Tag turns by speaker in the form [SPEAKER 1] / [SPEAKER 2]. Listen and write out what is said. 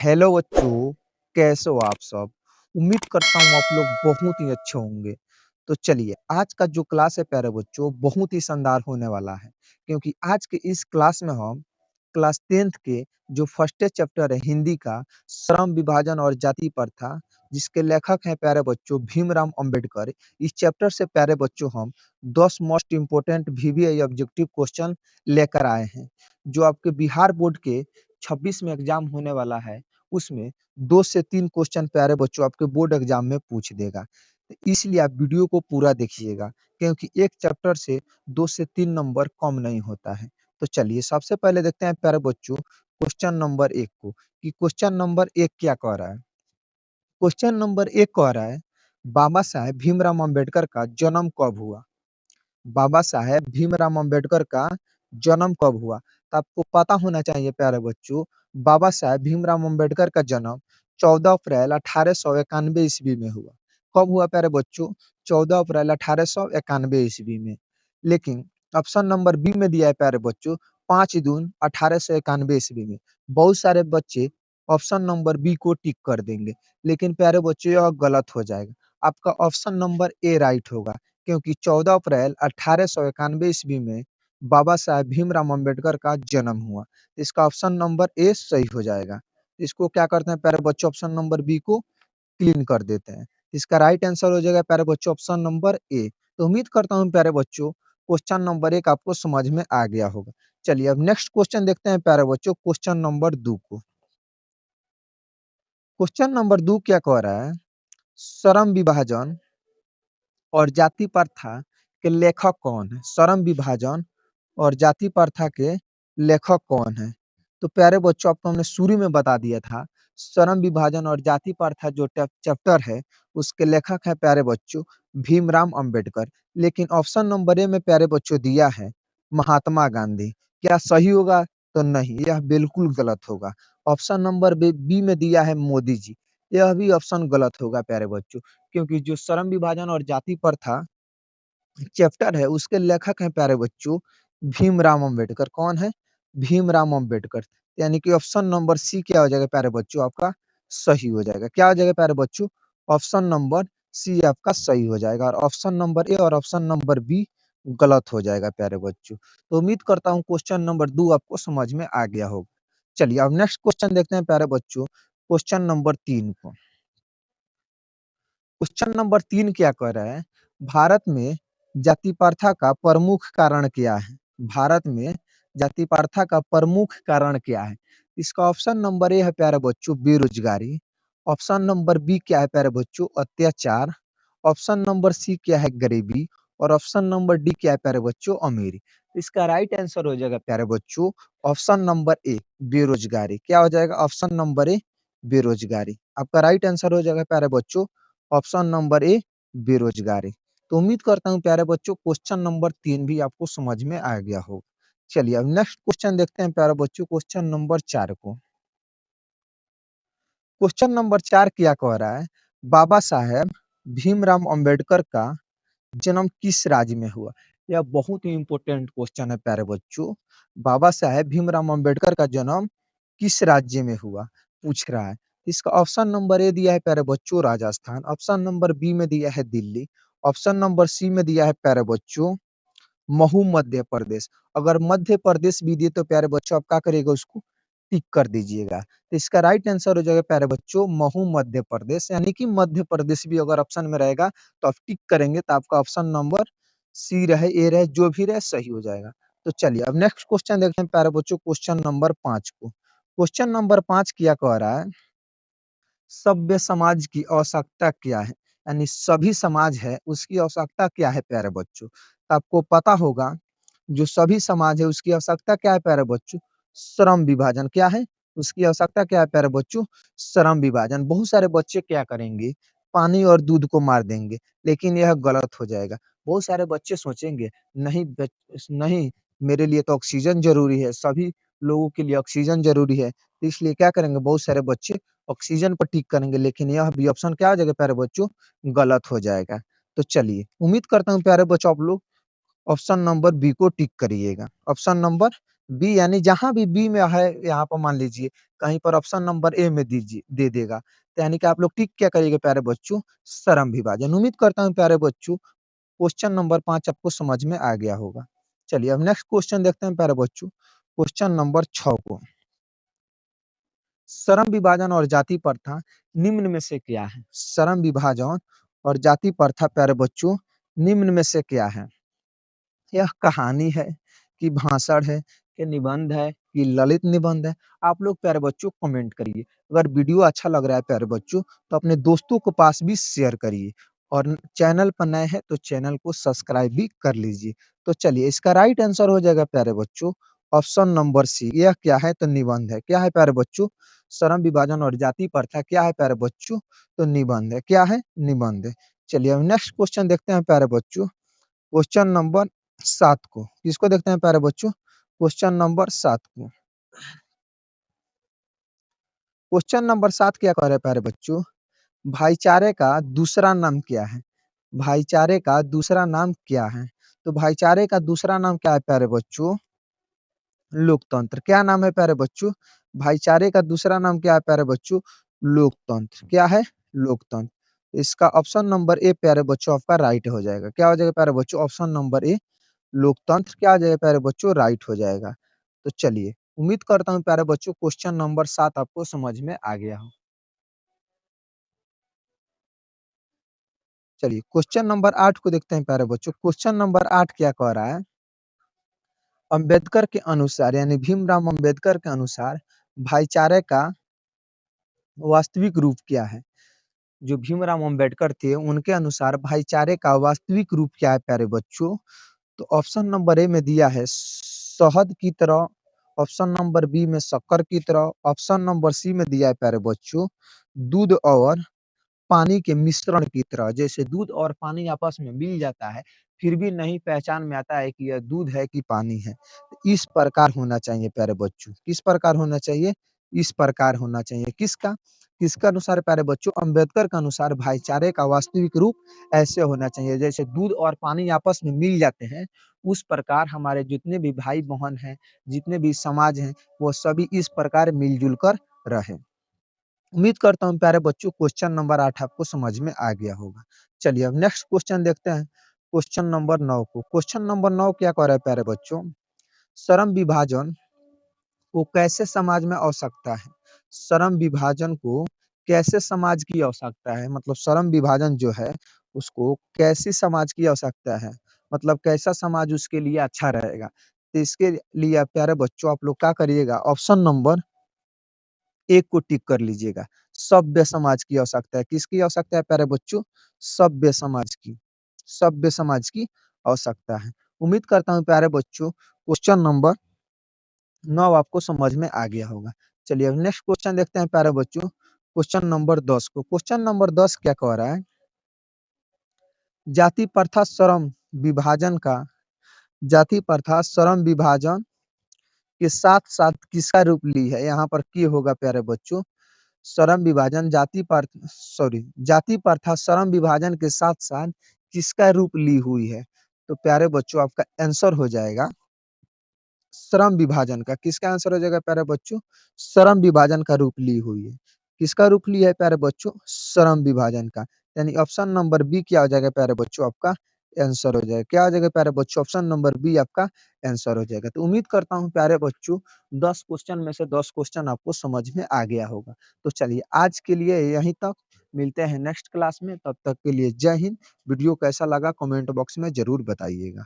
[SPEAKER 1] Hello बच्चों, कैसे हो आप सब? उम्मीद करता हूँ आप लोग बहुत ही अच्छे होंगे। तो चलिए, आज का जो क्लास है प्यारे बच्चों, बहुत ही शानदार होने वाला है, क्योंकि आज के इस क्लास में हम क्लास 10th के जो फर्स्ट चैप्टर है हिंदी का, श्रम विभाजन और जाति प्रथा, जिसके लेखक हैं प्यारे बच्चों भीमराव अंबेडकर। इस चैप्टर से प्यारे बच्चों हम 10 most important VVI objective question लेकर आए हैं, जो आपके बिहार बोर्ड के 26 में एग्जाम होने वाला है। उसमें 2 से 3 क्वेश्चन प्यारे बच्चों आपके बोर्ड एग्जाम में पूछ देगा। तो इसलिए आप वीडियो को पूरा देखिएगा, क्योंकि एक चैप्टर से 2 से 3 नंबर कम नहीं होता है। तो चलिए, सबसे पहले देखते हैं प्यारे बच्चों क्वेश्चन नंबर 1 को, कि क्वेश्चन नंबर 1 क्या कह रहा है। क्वेश्चन नंबर 1 कह रहा है, बाबा साहेब भीमराव अम्बेडकर का जन्म कब हुआ? बाबा साहेब भीमराव अम्बेडकर का जन्म कब हुआ? तो आपको पता होना चाहिए प्यारे बच्चों, बाबा साहेब भीमराव अम्बेडकर का जन्म 14 अप्रैल 1891 ईस्वी में हुआ। कब हुआ प्यारे बच्चों? 14 अप्रैल 1891 ईस्वी में। लेकिन ऑप्शन नंबर बी में दिया है प्यारे बच्चों 5 जून 1891 ईस्वी में। बहुत सारे बच्चे ऑप्शन नंबर बी को टिक कर देंगे, लेकिन प्यारे बच्चों यह गलत हो जाएगा। आपका ऑप्शन नंबर ए राइट होगा, क्योंकि 14 अप्रैल 1891 ईस्वी में बाबा साहेब भीमराव अम्बेडकर का जन्म हुआ। इसका ऑप्शन नंबर ए सही हो जाएगा। इसको क्या करते हैं प्यारे बच्चों, ऑप्शन नंबर बी को क्लीन कर देते हैं। इसका राइट आंसर हो जाएगा प्यारे बच्चों ऑप्शन नंबर ए। तो उम्मीद करता हूँ प्यारे बच्चों क्वेश्चन नंबर 1 आपको समझ में आ गया होगा। चलिए, अब नेक्स्ट क्वेश्चन देखते हैं प्यारे बच्चों, क्वेश्चन नंबर 2 को। क्वेश्चन नंबर 2 क्या कह रहा है, श्रम विभाजन और जाति प्रथा के लेखक कौन है? श्रम विभाजन और जाति प्रथा के लेखक कौन है? तो प्यारे बच्चों, आपको हमने शुरू में बता दिया था, श्रम विभाजन और जाति प्रथा जो चैप्टर है उसके लेखक है प्यारे बच्चों भीमराव अंबेडकर। लेकिन ऑप्शन नंबर ए में प्यारे बच्चों दिया है महात्मा गांधी। क्या सही होगा? तो नहीं, यह बिल्कुल गलत होगा। ऑप्शन नंबर बी में दिया है मोदी जी। यह भी ऑप्शन गलत होगा प्यारे बच्चों, क्योंकि जो श्रम विभाजन और जाति प्रथा चैप्टर है उसके लेखक हैं प्यारे बच्चों भीमराव अंबेडकर। कौन है? भीमराव अंबेडकर। यानी कि ऑप्शन नंबर सी क्या हो जाएगा प्यारे बच्चों, आपका सही हो जाएगा। क्या हो जाएगा प्यारे बच्चों? ऑप्शन नंबर सी आपका सही हो जाएगा, और ऑप्शन नंबर ए और ऑप्शन नंबर बी गलत हो जाएगा प्यारे बच्चों। तो उम्मीद करता हूँ क्वेश्चन नंबर 2 आपको समझ में आ गया होगा। चलिए, अब नेक्स्ट क्वेश्चन देखते हैं प्यारे बच्चों, क्वेश्चन नंबर 3 को। क्वेश्चन नंबर 3 क्या कह रहा है, भारत में जाति प्रथा का प्रमुख कारण क्या है? भारत में जाति प्रथा का प्रमुख कारण क्या है? इसका ऑप्शन नंबर ए है प्यारे बच्चों बेरोजगारी। ऑप्शन नंबर बी क्या है प्यारे बच्चों अत्याचार। ऑप्शन नंबर सी क्या है गरीबी। और ऑप्शन नंबर डी क्या है प्यारे बच्चों अमीरी। इसका राइट आंसर हो जाएगा प्यारे बच्चों ऑप्शन नंबर ए बेरोजगारी। क्या हो जाएगा? ऑप्शन नंबर ए बेरोजगारी। आपका राइट आंसर हो जाएगा प्यारे बच्चों ऑप्शन नंबर ए बेरोजगारी। तो उम्मीद करता हूँ प्यारे बच्चों क्वेश्चन नंबर 3 भी आपको समझ में आ गया होगा। चलिए, अब नेक्स्ट क्वेश्चन देखते हैं प्यारे बच्चों, क्वेश्चन नंबर 4 को। क्वेश्चन नंबर 4 क्या कह रहा है, बाबा साहेब भीमराव अंबेडकर का जन्म किस राज्य में हुआ? यह बहुत ही इंपॉर्टेंट क्वेश्चन है प्यारे बच्चों। बाबा साहेब भीमराव अंबेडकर का जन्म किस राज्य में हुआ पूछ रहा है। इसका ऑप्शन नंबर ए दिया है प्यारे बच्चों राजस्थान। ऑप्शन नंबर बी में दिया है दिल्ली। ऑप्शन नंबर सी में दिया है प्यारे बच्चों महू मध्य प्रदेश। अगर मध्य प्रदेश भी दिए तो प्यारे बच्चों आप क्या करिएगा, उसको टिक कर दीजिएगा। तो इसका राइट आंसर हो जाएगा प्यारे बच्चों महू मध्य प्रदेश। यानी कि मध्य प्रदेश भी अगर ऑप्शन में रहेगा तो आप टिक करेंगे, तो आपका ऑप्शन नंबर सी रहे ए रहे जो भी रहे सही हो जाएगा। तो चलिए, अब नेक्स्ट क्वेश्चन देखते हैं प्यारे बच्चों, क्वेश्चन नंबर 5 को। क्वेश्चन नंबर 5 क्या कह रहा है, सभ्य समाज की आवश्यकता क्या है? यानी सभी समाज है उसकी आवश्यकता क्या है प्यारे बच्चों? तो आपको पता होगा जो सभी समाज है उसकी आवश्यकता क्या है प्यारे बच्चों? श्रम विभाजन। क्या है उसकी आवश्यकता? क्या है प्यारे बच्चों? श्रम विभाजन। बहुत सारे बच्चे क्या करेंगे, पानी और दूध को मार देंगे, लेकिन यह गलत हो जाएगा। बहुत सारे बच्चे सोचेंगे नहीं नहीं, मेरे लिए तो ऑक्सीजन जरूरी है, सभी लोगों के लिए ऑक्सीजन जरूरी है, तो इसलिए क्या करेंगे बहुत सारे बच्चे ऑक्सीजन पर टिक करेंगे, लेकिन यह भी ऑप्शन क्या हो जाएगा प्यारे बच्चों? गलत हो जाएगा। तो चलिए, उम्मीद करता हूँ प्यारे बच्चों आप लोग ऑप्शन नंबर बी को टिक करिएगा। ऑप्शन नंबर बी यानी जहाँ भी बी में है यहाँ पर मान लीजिए कहीं पर ऑप्शन नंबर ए में दे देगा। तो यानी कि आप लोग टिक क्या करिएगा प्यारे बच्चों? सरम विभाजन। उम्मीद करता हूँ प्यारे बच्चों क्वेश्चन नंबर 5 आपको समझ में आ गया होगा। चलिए अब नेक्स्ट क्वेश्चन देखते हैं प्यारे बच्चों, क्वेश्चन नंबर 6 को। श्रम विभाजन और जाति प्रथा निम्न में से क्या है? श्रम विभाजन और जाति प्रथा प्यारे बच्चों निम्न में से क्या है? यह कहानी है कि भाषण है कि निबंध है कि ललित निबंध है? आप लोग प्यारे बच्चों कमेंट करिए। अगर वीडियो अच्छा लग रहा है प्यारे बच्चों तो अपने दोस्तों को पास भी शेयर करिए और चैनल पर नए हैं तो चैनल को सब्सक्राइब भी कर लीजिए। तो चलिए इसका राइट आंसर हो जाएगा प्यारे बच्चों ऑप्शन नंबर सी। यह क्या है? तो निबंध है। क्या है प्यारे बच्चों? श्रम विभाजन और जाति प्रथा क्या है प्यारे बच्चों? तो निबंध है। क्या है? निबंध है। चलिए अब नेक्स्ट क्वेश्चन देखते हैं प्यारे बच्चों, क्वेश्चन नंबर 7 को। किसको देखते हैं प्यारे बच्चों? क्वेश्चन नंबर 7 को। क्वेश्चन नंबर 7 क्या कह रहे हैं प्यारे बच्चों? भाईचारे का दूसरा नाम क्या है? भाईचारे का दूसरा नाम क्या है? तो भाईचारे का दूसरा नाम क्या है प्यारे बच्चों? लोकतंत्र। क्या नाम है प्यारे बच्चों? भाईचारे का दूसरा नाम क्या है प्यारे बच्चों? लोकतंत्र। क्या है? लोकतंत्र। इसका ऑप्शन नंबर ए प्यारे बच्चों आपका राइट हो जाएगा। क्या हो जाएगा प्यारे बच्चों? ऑप्शन नंबर ए लोकतंत्र क्या आ जाएगा प्यारे बच्चों? राइट हो जाएगा। तो चलिए उम्मीद करता हूँ प्यारे बच्चों क्वेश्चन नंबर 7 आपको समझ में आ गया हो। चलिए क्वेश्चन नंबर 8 को देखते हैं प्यारे बच्चों। क्वेश्चन नंबर 8 क्या कह रहा है? अंबेडकर के अनुसार यानी भीमराव अंबेडकर के अनुसार भाईचारे का वास्तविक रूप क्या है? जो भीमराव अंबेडकर थे उनके अनुसार भाईचारे का वास्तविक रूप क्या है प्यारे बच्चों? तो ऑप्शन नंबर ए में दिया है शहद की तरह, ऑप्शन नंबर बी में शक्कर की तरह, ऑप्शन नंबर सी में दिया है प्यारे बच्चों दूध और पानी के मिश्रण की तरह। जैसे दूध और पानी आपस में मिल जाता है फिर भी नहीं पहचान में आता है कि यह दूध है कि पानी है। तो इस प्रकार होना चाहिए प्यारे बच्चों। किस प्रकार होना चाहिए? इस प्रकार होना चाहिए। किसका? किसका अनुसार प्यारे बच्चों? अंबेडकर के अनुसार भाईचारे का वास्तविक रूप ऐसे होना चाहिए जैसे दूध और पानी आपस में मिल जाते हैं उस प्रकार हमारे जितने भी भाई बहन हैं, जितने भी समाज हैं, वो सभी इस प्रकार मिलजुल कर रहे। उम्मीद करता हूँ प्यारे बच्चों क्वेश्चन नंबर 8 आपको समझ में आ गया होगा। चलिए अब नेक्स्ट क्वेश्चन देखते हैं, क्वेश्चन नंबर 9 को। क्वेश्चन नंबर 9 क्या कह रहा है प्यारे बच्चों? श्रम विभाजन को कैसे समाज में आवश्यकता है? श्रम विभाजन को कैसे समाज की आवश्यकता है? मतलब श्रम विभाजन जो है उसको कैसी समाज की आवश्यकता है? मतलब कैसा समाज उसके लिए अच्छा रहेगा? तो इसके लिए प्यारे बच्चों आप लोग क्या करिएगा? ऑप्शन नंबर एक को टिक कर लीजिएगा। सभ्य समाज की आवश्यकता है। किसकी आवश्यकता है प्यारे बच्चों? सभ्य समाज की। सभ्य समाज की आवश्यकता है। उम्मीद करता हूँ प्यारे बच्चों क्वेश्चन नंबर 9 आपको समझ में आ गया होगा। चलिए अब नेक्स्ट क्वेश्चन देखते हैं प्यारे बच्चों, क्वेश्चन नंबर 10 को। क्वेश्चन नंबर 10 क्या कह रहा है? जाति प्रथा श्रम विभाजन का जाति प्रथा श्रम विभाजन के साथ-साथ किसका रूप ली है? यहाँ पर की होगा प्यारे बच्चों श्रम विभाजन जाति प्रथा श्रम विभाजन के साथ-साथ किसका रूप ली हुई है? तो प्यारे बच्चों आपका आंसर हो जाएगा श्रम विभाजन का। किसका आंसर हो जाएगा प्यारे बच्चों? श्रम विभाजन का रूप ली हुई है। किसका रूप लिया है प्यारे बच्चों? श्रम विभाजन का। यानी ऑप्शन नंबर बी क्या हो जाएगा प्यारे बच्चों आपका आंसर हो जाएगा। क्या हो जाएगा प्यारे बच्चों? ऑप्शन नंबर बी आपका आंसर हो जाएगा। तो उम्मीद करता हूँ प्यारे बच्चों 10 क्वेश्चन में से 10 क्वेश्चन आपको समझ में आ गया होगा। तो चलिए आज के लिए यहीं तक, मिलते हैं नेक्स्ट क्लास में, तब तक के लिए जय हिंद। वीडियो कैसा लगा कमेंट बॉक्स में ज़रूर बताइएगा।